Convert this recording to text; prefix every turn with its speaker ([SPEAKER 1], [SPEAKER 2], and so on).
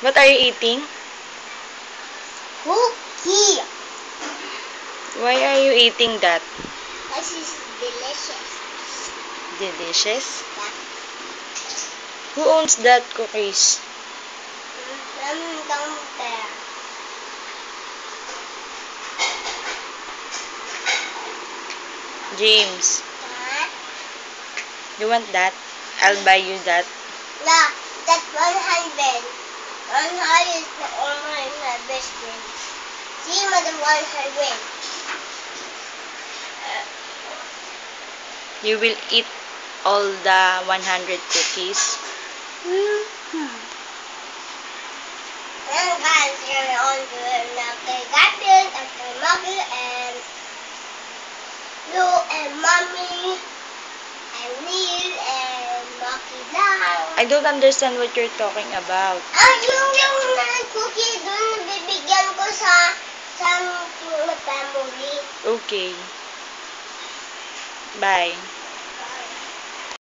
[SPEAKER 1] What are you eating?
[SPEAKER 2] Cookie.
[SPEAKER 1] Why are you eating that?
[SPEAKER 2] This is delicious.
[SPEAKER 1] Delicious?
[SPEAKER 2] Yeah.
[SPEAKER 1] Who owns that cookies?
[SPEAKER 2] Down there.
[SPEAKER 1] James,
[SPEAKER 2] Huh?
[SPEAKER 1] you want that? I'll buy you that.
[SPEAKER 2] Yeah, that's 100. 100 is only my best friend. See, mother 100.
[SPEAKER 1] You will eat all the 100 cookies.
[SPEAKER 2] And guys, you're on to another garden after Mommy and you and Mommy and Neil and Monkey Lang.
[SPEAKER 1] I don't understand what you're talking about.
[SPEAKER 2] Yung cookie dun bibigyan ko sa family.
[SPEAKER 1] Okay. Bye.